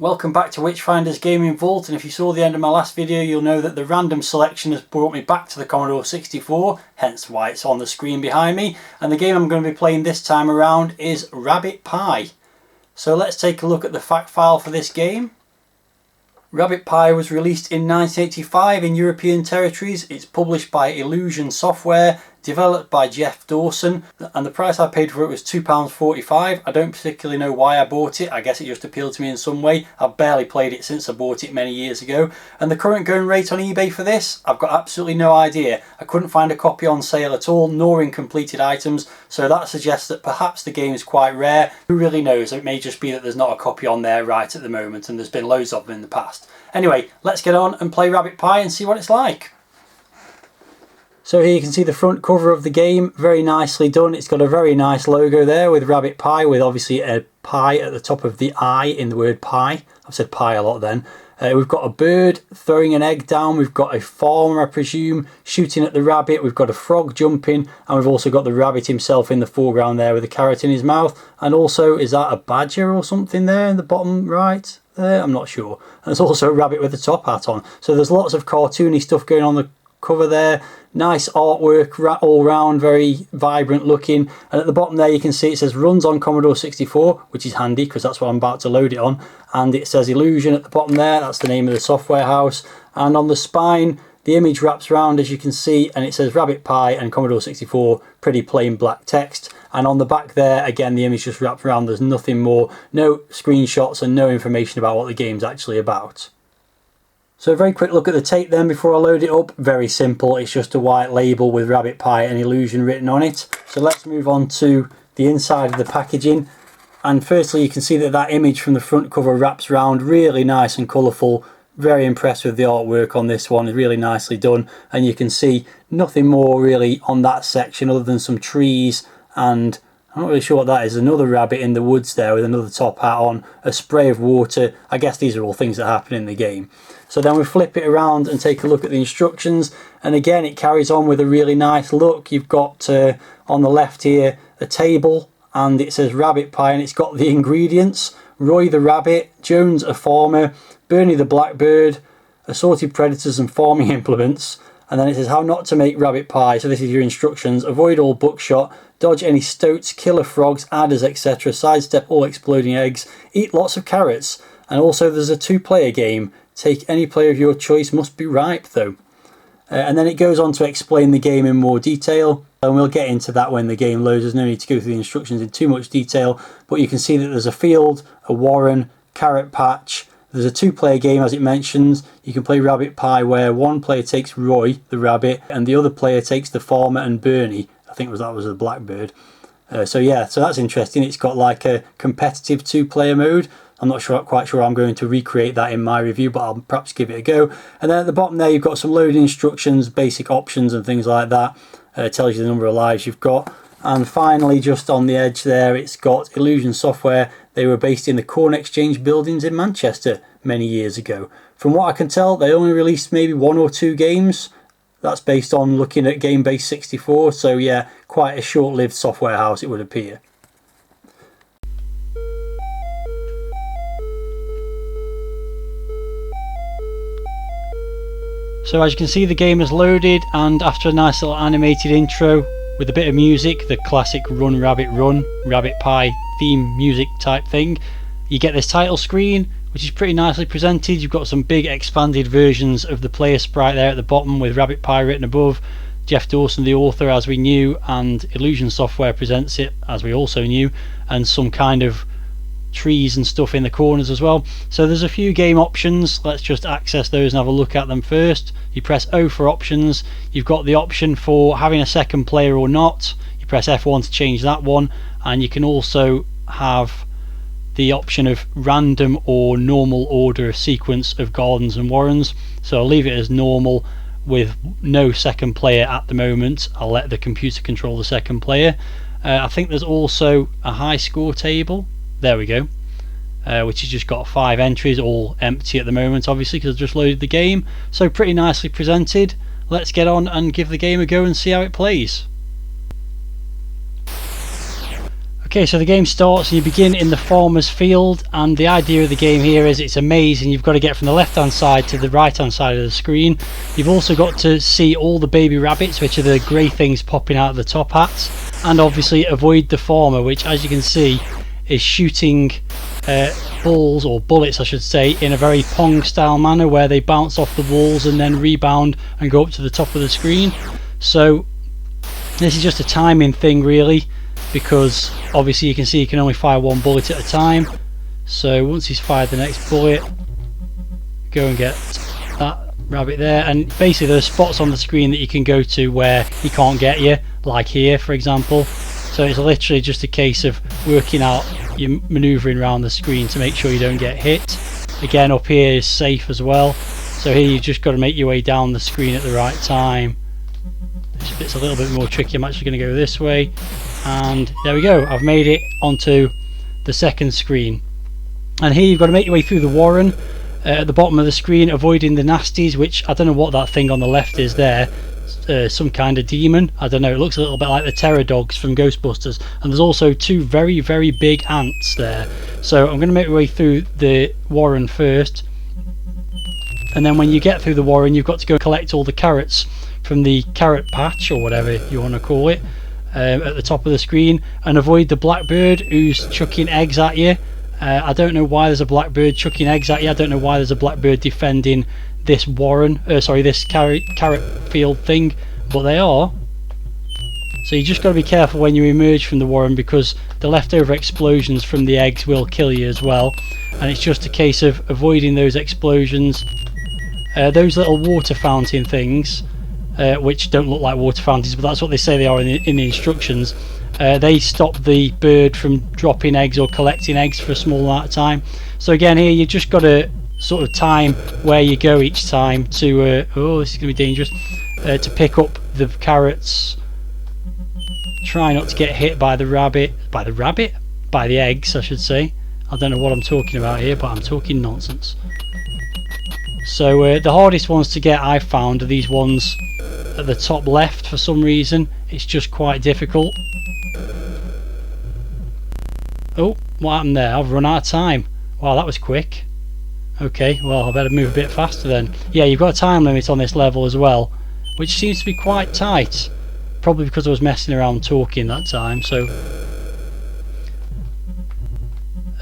Welcome back to Witchfinder's Gaming Vault, and if you saw the end of my last video you'll know that the random selection has brought me back to the Commodore 64, hence why it's on the screen behind me, and the game I'm going to be playing this time around is Rabbit Pie. So let's take a look at the fact file for this game. Rabbit Pie was released in 1985 in European territories. It's published by Illusion Software, developed by Jeff Dawson, and the price I paid for it was £2.45. I don't particularly know why I bought it. I guess it just appealed to me in some way. I've barely played it since I bought it many years ago. And the current going rate on eBay for this, I've got absolutely no idea. I couldn't find a copy on sale at all, nor in completed items, so that suggests that perhaps the game is quite rare. Who really knows? It may just be that there's not a copy on there right at the moment, and there's been loads of them in the past. Anyway, let's get on and play Rabbit Pie and see what it's like. So here you can see the front cover of the game, very nicely done. It's got a very nice logo there with Rabbit Pie, with obviously a pie at the top of the I in the word pie. I've said pie a lot then. We've got a bird throwing an egg down, we've got a farmer, I presume, shooting at the rabbit, we've got a frog jumping, and we've also got the rabbit himself in the foreground there with a carrot in his mouth. And also, is that a badger or something there in the bottom right? I'm not sure. And there's also a rabbit with a top hat on. So there's lots of cartoony stuff going on the cover there. Nice artwork all round, very vibrant looking. And at the bottom there you can see it says runs on Commodore 64, which is handy because that's what I'm about to load it on. And it says Illusion at the bottom there, that's the name of the software house. And on the spine the image wraps around, as you can see, and it says Rabbit Pie and Commodore 64, pretty plain black text. And on the back there, again, the image just wraps around, there's nothing more, no screenshots and no information about what the game's actually about. So a very quick look at the tape then before I load it up. Very simple, it's just a white label with Rabbit Pie and Illusion written on it. So let's move on to the inside of the packaging. And firstly you can see that that image from the front cover wraps around, really nice and colourful. Very impressed with the artwork on this one, it's really nicely done. And you can see nothing more really on that section other than some trees, and I'm not really sure what that is. Another rabbit in the woods there with another top hat on, a spray of water. I guess these are all things that happen in the game. So then we flip it around and take a look at the instructions, and again it carries on with a really nice look. You've got on the left here a table, and it says Rabbit Pie, and it's got the ingredients: Roy the rabbit, Jones a farmer, Bernie the blackbird, assorted predators and farming implements. And then it says how not to make rabbit pie. So this is your instructions: avoid all buckshot, dodge any stoats, killer frogs, adders, etc., sidestep all exploding eggs, eat lots of carrots. And also there's a 2-player game. Take any player of your choice, must be ripe though. And then it goes on to explain the game in more detail, and we'll get into that when the game loads. There's no need to go through the instructions in too much detail, but you can see that there's a field, a warren, carrot patch. There's a 2-player game, as it mentions. You can play Rabbit Pie where one player takes Roy the rabbit and the other player takes the farmer and Bernie. I think that was the blackbird. So yeah, so that's interesting. It's got like a competitive 2-player mode. I'm not quite sure I'm going to recreate that in my review, but I'll perhaps give it a go. And then at the bottom there you've got some loading instructions, basic options and things like that. It tells you the number of lives you've got. And finally, just on the edge there, it's got Illusion Software. They were based in the Corn Exchange buildings in Manchester many years ago. From what I can tell, they only released maybe 1 or 2 games. That's based on looking at GameBase 64, so yeah, quite a short-lived software house it would appear. So as you can see, the game is loaded, and after a nice little animated intro with a bit of music, the classic Run Rabbit Run, Rabbit Pie theme music type thing, you get this title screen, which is pretty nicely presented. You've got some big expanded versions of the player sprite there at the bottom with Rabbit Pie written above. Jeff Dawson, the author, as we knew, and Illusion Software presents it, as we also knew, and some kind of trees and stuff in the corners as well. So there's a few game options. Let's just access those and have a look at them first. You press O for options. You've got the option for having a second player or not. You press F1 to change that one, and you can also have the option of random or normal order sequence of gardens and warrens. So I'll leave it as normal with no second player at the moment. I'll let the computer control the second player. I think there's also a high score table. There we go, which has just got 5 entries, all empty at the moment obviously because I've just loaded the game. So pretty nicely presented. Let's get on and give the game a go and see how it plays. Okay, Okay, so the game starts and you begin in the farmer's field, and the idea of the game here is it's a maze and you've got to get from the left hand side to the right hand side of the screen. You've also got to see all the baby rabbits, which are the grey things popping out of the top hats, and obviously avoid the farmer, which as you can see is shooting balls, or bullets I should say, in a very Pong style manner where they bounce off the walls and then rebound and go up to the top of the screen. So this is just a timing thing really, because obviously you can see you can only fire one bullet at a time. So once he's fired the next bullet, go and get that rabbit there, and basically there are spots on the screen that you can go to where he can't get you, like here for example. So it's literally just a case of working out your manoeuvring around the screen to make sure you don't get hit. Again, up here is safe as well, so here you've just got to make your way down the screen at the right time. This bit's a little bit more tricky. I'm actually going to go this way, and there we go, I've made it onto the second screen. And here you've got to make your way through the warren at the bottom of the screen, avoiding the nasties, which I don't know what that thing on the left is there. Some kind of demon, I don't know, it looks a little bit like the terror dogs from Ghostbusters. And there's also two very big ants there. So I'm going to make my way through the warren first, and then when you get through the warren you've got to go collect all the carrots from the carrot patch, or whatever you want to call it, at the top of the screen, and avoid the blackbird who's chucking eggs at you. I don't know why there's a blackbird chucking eggs at you. I don't know why there's a blackbird defending this warren, this carrot field thing, but they are. So you just got to be careful when you emerge from the warren, because the leftover explosions from the eggs will kill you as well, and it's just a case of avoiding those explosions. Those little water fountain things, which don't look like water fountains, but that's what they say they are in the instructions. They stop the bird from dropping eggs or collecting eggs for a small amount of time. So again, here you just got to sort of time where you go each time to oh, this is going to be dangerous, to pick up the carrots. Try not to get hit by the rabbit, by the eggs I should say. I don't know what I'm talking about here, but I'm talking nonsense. So the hardest ones to get I've found are these ones at the top left. For some reason it's just quite difficult. Oh, what happened there? I've run out of time. Wow, that was quick. Okay, well I better move a bit faster then. Yeah, you've got a time limit on this level as well, which seems to be quite tight, probably because I was messing around talking that time. So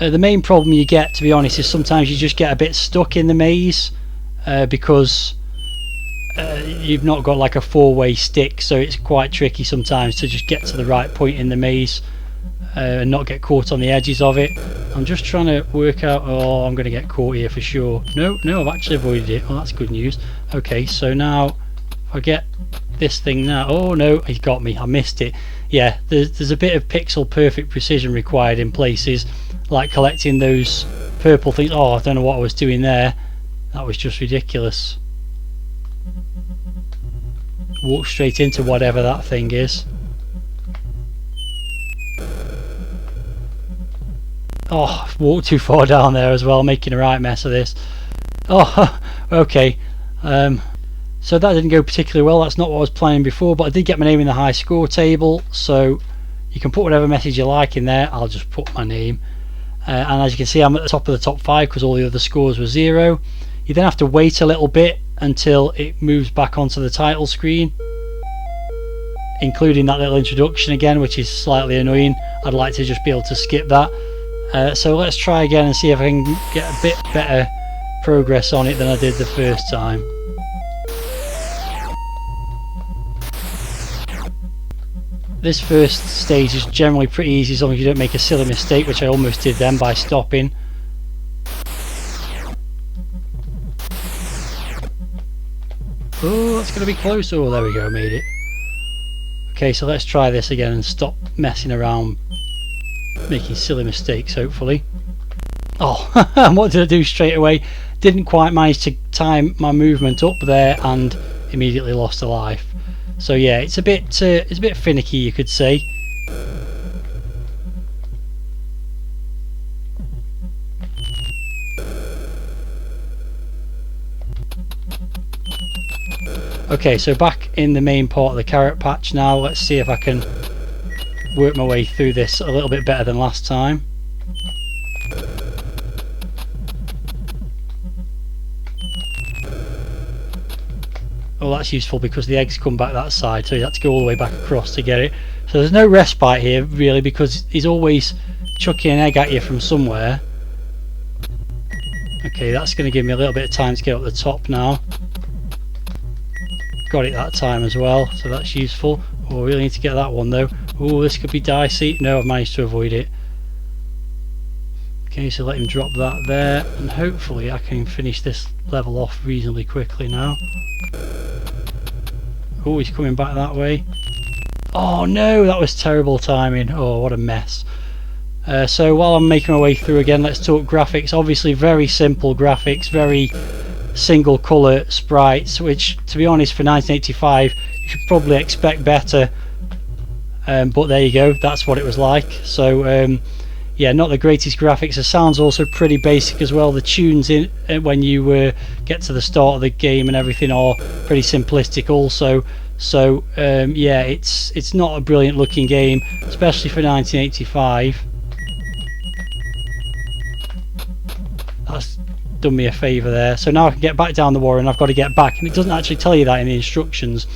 the main problem you get, to be honest, is sometimes you just get a bit stuck in the maze, because you've not got like a four-way stick, so it's quite tricky sometimes to just get to the right point in the maze and not get caught on the edges of it. I'm just trying to work out, oh, I'm going to get caught here for sure. No, I've actually avoided it. Oh, that's good news. Okay, so now if I get this thing now, oh no, he got me, I missed it. Yeah, there's a bit of pixel perfect precision required in places, like collecting those purple things. Oh, I don't know what I was doing there. That was just ridiculous. Walk straight into whatever that thing is. Oh, I've walked too far down there as well, making a right mess of this. Oh, okay. So that didn't go particularly well. That's not what I was planning before, but I did get my name in the high score table, so you can put whatever message you like in there. I'll just put my name. And as you can see, I'm at the top of the top 5 because all the other scores were 0. You then have to wait a little bit until it moves back onto the title screen, including that little introduction again, which is slightly annoying. I'd like to just be able to skip that. So let's try again and see if I can get a bit better progress on it than I did the first time. This first stage is generally pretty easy as long as you don't make a silly mistake, which I almost did then by stopping. Oh, that's going to be close. Oh, there we go, made it. Okay, so let's try this again and stop messing around making silly mistakes, hopefully. Oh, what did I do straight away? Didn't quite manage to time my movement up there and immediately lost a life. So yeah, it's a bit finicky, you could say. Okay, so back in the main part of the carrot patch now. Let's see if I can work my way through this a little bit better than last time. Oh, that's useful because the eggs come back that side, so you have to go all the way back across to get it. So there's no respite here really, because he's always chucking an egg at you from somewhere. Okay, that's going to give me a little bit of time to get up the top now. Got it that time as well, so that's useful. Oh, I really need to get that one though. Oh, this could be dicey. No, I've managed to avoid it. Okay, so let him drop that there, and hopefully I can finish this level off reasonably quickly now. Oh, he's coming back that way. Oh no, that was terrible timing. Oh, what a mess. So while I'm making my way through again, let's talk graphics. Obviously very simple graphics, very single colour sprites, which to be honest for 1985 you should probably expect better, but there you go, that's what it was like. So yeah, not the greatest graphics. The sound's also pretty basic as well. The tunes in when you get to the start of the game and everything are pretty simplistic also. So yeah, it's not a brilliant looking game, especially for 1985. That's done me a favour there. So now I can get back down the warren. I've got to get back, and it doesn't actually tell you that in the instructions.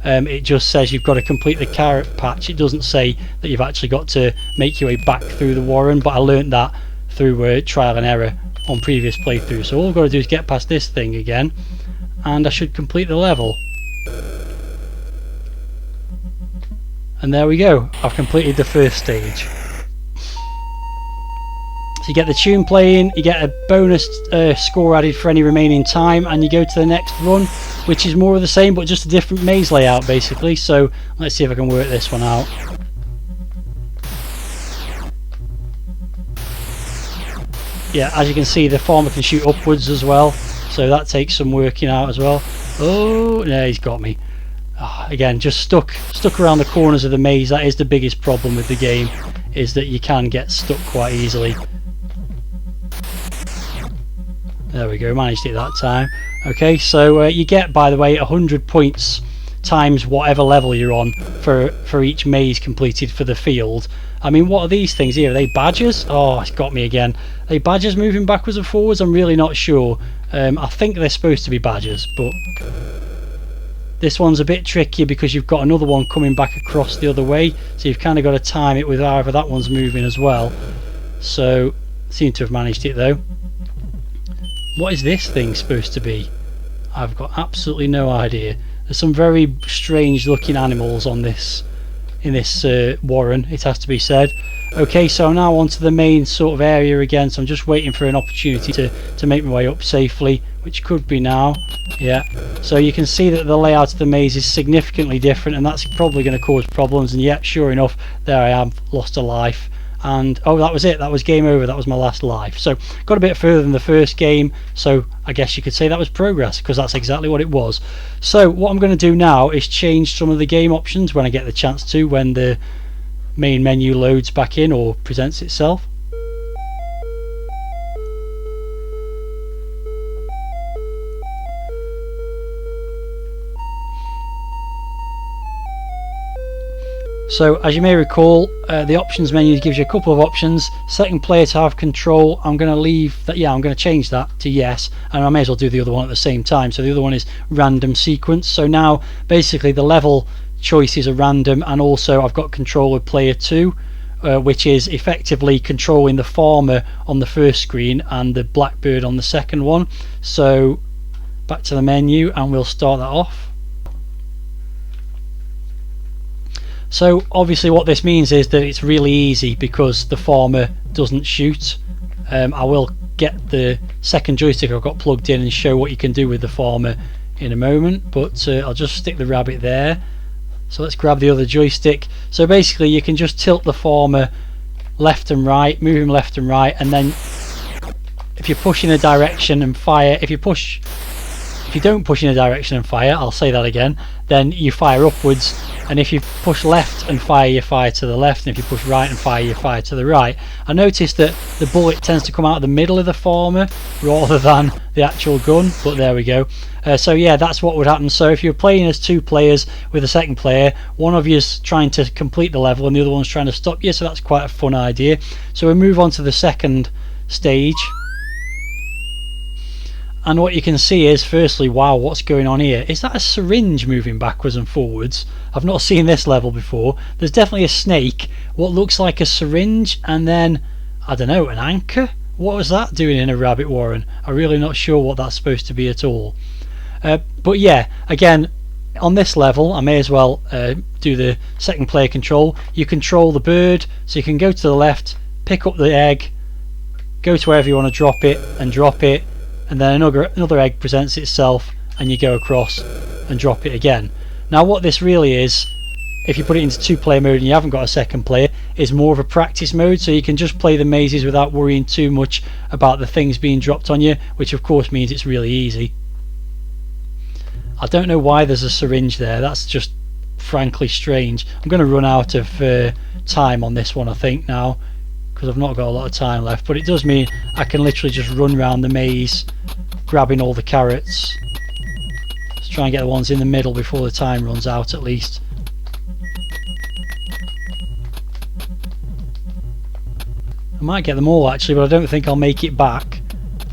It just says you've got to complete the carrot patch. It doesn't say that you've actually got to make your way back through the warren, but I learnt that through trial and error on previous playthroughs. So all I've got to do is get past this thing again, and I should complete the level. And there we go, I've completed the first stage. So you get the tune playing, you get a bonus score added for any remaining time, and you go to the next run, which is more of the same but just a different maze layout basically. So let's see if I can work this one out. Yeah, as you can see, the farmer can shoot upwards as well, so that takes some working out as well. Oh no, he's got me. Again, just stuck around the corners of the maze. That is the biggest problem with the game, is that you can get stuck quite easily. There we go, managed it that time. Okay, so you get, by the way, 100 points times whatever level you're on for each maze completed for the field. I mean, what are these things here? Are they badgers? Oh, it's got me again. Are they badgers moving backwards and forwards? I'm really not sure. I think they're supposed to be badgers, but this one's a bit trickier because you've got another one coming back across the other way, so you've kind of got to time it with either that one's moving as well. So, seem to have managed it though. What is this thing supposed to be? I've got absolutely no idea. There's some very strange looking animals on this, in this warren, it has to be said. Okay, so I'm now onto the main sort of area again, so I'm just waiting for an opportunity to make my way up safely, which could be now. Yeah, so you can see that the layout of the maze is significantly different, and that's probably going to cause problems. And yet, sure enough, there I am, lost a life. And oh, that was it, that was game over, that was my last life. So got a bit further than the first game, so I guess you could say that was progress, because that's exactly what it was. So what I'm going to do now is change some of the game options when I get the chance to, when the main menu loads back in or presents itself. So as you may recall, the options menu gives you a couple of options. Second player to have control, I'm going to leave that. Yeah, I'm going to change that to yes, and I may as well do the other one at the same time. So the other one is random sequence. So now basically the level choices are random, and also I've got control of player 2, which is effectively controlling the farmer on the first screen and the blackbird on the second one. So back to the menu and we'll start that off. So obviously what this means is that it's really easy because the farmer doesn't shoot. I will get the second joystick I've got plugged in and show what you can do with the farmer in a moment, but I'll just stick the rabbit there. So let's grab the other joystick. So basically you can just tilt the farmer left and right, move him left and right, and then if you push in a direction and fire, if you don't push in a direction and fire, I'll say that again, then you fire upwards, and if you push left and fire, you fire to the left, and if you push right and fire, you fire to the right. I noticed that the bullet tends to come out of the middle of the farmer rather than the actual gun, but there we go. So yeah, that's what would happen. So if you're playing as 2 players with a second player, one of you's trying to complete the level and the other one's trying to stop you, so that's quite a fun idea. So we move on to the second stage, and what you can see is, firstly, wow, what's going on here? Is that a syringe moving backwards and forwards? I've not seen this level before. There's definitely a snake, what looks like a syringe, and then, I don't know, an anchor? What was that doing in a rabbit warren? I'm really not sure what that's supposed to be at all. But yeah, again, on this level, I may as well do the second player control. You control the bird, so you can go to the left, pick up the egg, go to wherever you want to drop it, and then another egg presents itself, and you go across and drop it again. Now what this really is, if you put it into 2-player mode and you haven't got a second player, is more of a practice mode, so you can just play the mazes without worrying too much about the things being dropped on you, which of course means it's really easy. I don't know why there's a syringe there, that's just frankly strange. I'm going to run out of time on this one, I think, now, because I've not got a lot of time left, but it does mean I can literally just run around the maze grabbing all the carrots. Let's try and get the ones in the middle before the time runs out at least. I might get them all actually, but I don't think I'll make it back,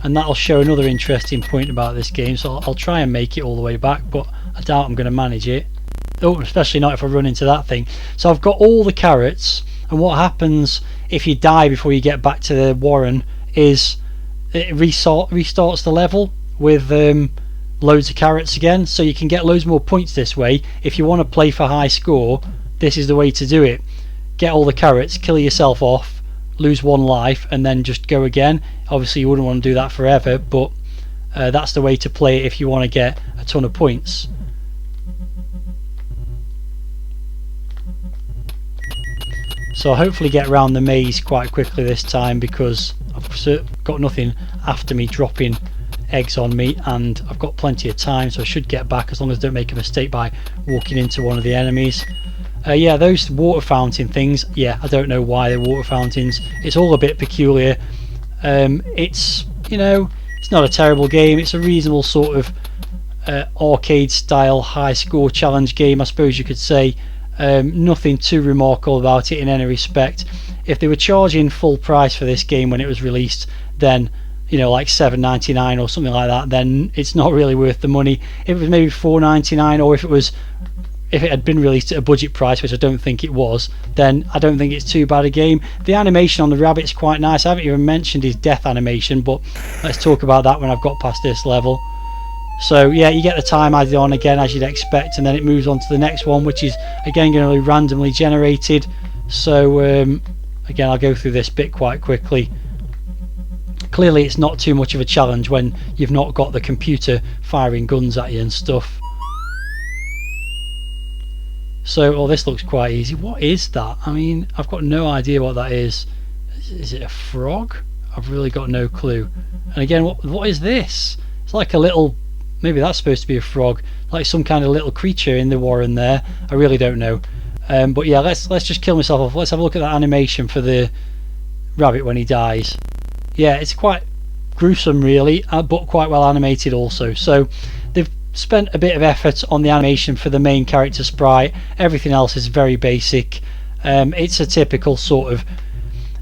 and that'll show another interesting point about this game, so I'll try and make it all the way back, but I doubt I'm going to manage it. Oh, especially not if I run into that thing. So I've got all the carrots, and what happens if you die before you get back to the warren is it restarts the level with loads of carrots again, so you can get loads more points this way. If you want to play for high score, this is the way to do it. Get all the carrots, kill yourself off, lose 1 life, and then just go again. Obviously you wouldn't want to do that forever, but that's the way to play it if you want to get a ton of points. So I'll hopefully get around the maze quite quickly this time, because I've got nothing after me dropping eggs on me, and I've got plenty of time, so I should get back as long as I don't make a mistake by walking into one of the enemies. Yeah, those water fountain things, yeah, I don't know why they're water fountains. It's all a bit peculiar. It's, you know, it's not a terrible game. It's a reasonable sort of arcade style high score challenge game, I suppose you could say. Nothing too remarkable about it in any respect. If they were charging full price for this game when it was released, then, you know, like $7.99 or something like that, then it's not really worth the money. If it was maybe $4.99, or if it had been released at a budget price, which I don't think it was, then I don't think it's too bad a game. The animation on the rabbit's quite nice. I haven't even mentioned his death animation, but let's talk about that when I've got past this level. So yeah, you get the time added on again as you'd expect, and then it moves on to the next one, which is again going to be randomly generated. So again, I'll go through this bit quite quickly. Clearly it's not too much of a challenge when you've not got the computer firing guns at you and stuff. So, oh, this looks quite easy. What is that? I mean, I've got no idea what that is. Is it a frog? I've really got no clue. And again, what is this? It's like a little, maybe that's supposed to be a frog, like some kind of little creature in the warren there. I really don't know. But yeah, let's just kill myself off. Let's have a look at that animation for the rabbit when he dies. Yeah, it's quite gruesome really, but quite well animated also. So they've spent a bit of effort on the animation for the main character sprite. Everything else is very basic. It's a typical sort of,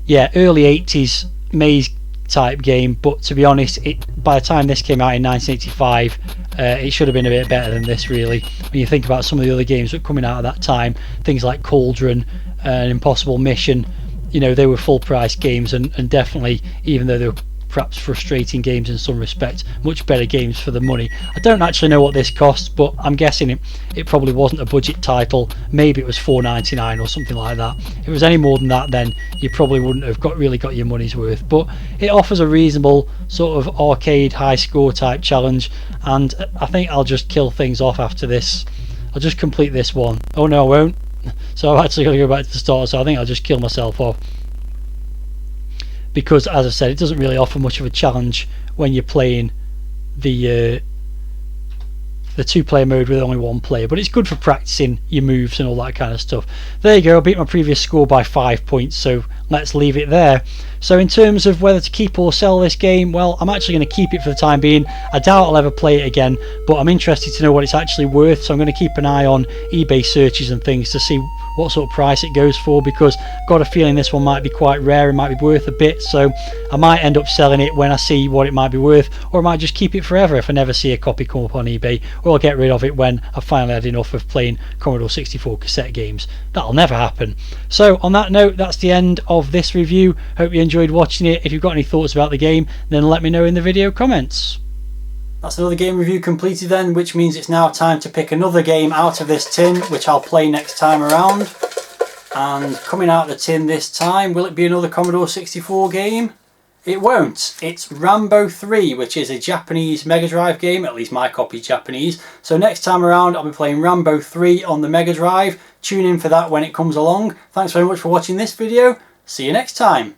yeah, early 80s maze type game, but to be honest, by the time this came out in 1985, it should have been a bit better than this really. When you think about some of the other games that were coming out at that time, things like Cauldron and Impossible Mission, you know, they were full price games, and definitely, even though they were perhaps frustrating games in some respect, much better games for the money. I don't actually know what this costs, but I'm guessing it probably wasn't a budget title. Maybe it was $4.99 or something like that. If it was any more than that, then you probably wouldn't have really got your money's worth. But it offers a reasonable sort of arcade high score type challenge, and I think I'll just kill things off after this. I'll just complete this one. Oh no, I won't. So I've actually got to go back to the start, so I think I'll just kill myself off, because as I said, it doesn't really offer much of a challenge when you're playing the 2-player mode with only 1 player, but it's good for practicing your moves and all that kind of stuff. There you go, I beat my previous score by 5 points, so let's leave it there. So in terms of whether to keep or sell this game, well, I'm actually going to keep it for the time being. I doubt I'll ever play it again, but I'm interested to know what it's actually worth, so I'm going to keep an eye on eBay searches and things to see what sort of price it goes for, because I've got a feeling this one might be quite rare and might be worth a bit, so I might end up selling it when I see what it might be worth, or I might just keep it forever if I never see a copy come up on eBay, or I'll get rid of it when I've finally had enough of playing Commodore 64 cassette games. That'll never happen. So on that note, that's the end of this review. Hope you enjoyed watching it. If you've got any thoughts about the game, then let me know in the video comments. That's another game review completed then, which means it's now time to pick another game out of this tin, which I'll play next time around. And coming out of the tin this time, will it be another Commodore 64 game? It won't. It's Rambo 3, which is a Japanese Mega Drive game, at least my copy's Japanese. So next time around I'll be playing Rambo 3 on the Mega Drive. Tune in for that when it comes along. Thanks very much for watching this video. See you next time.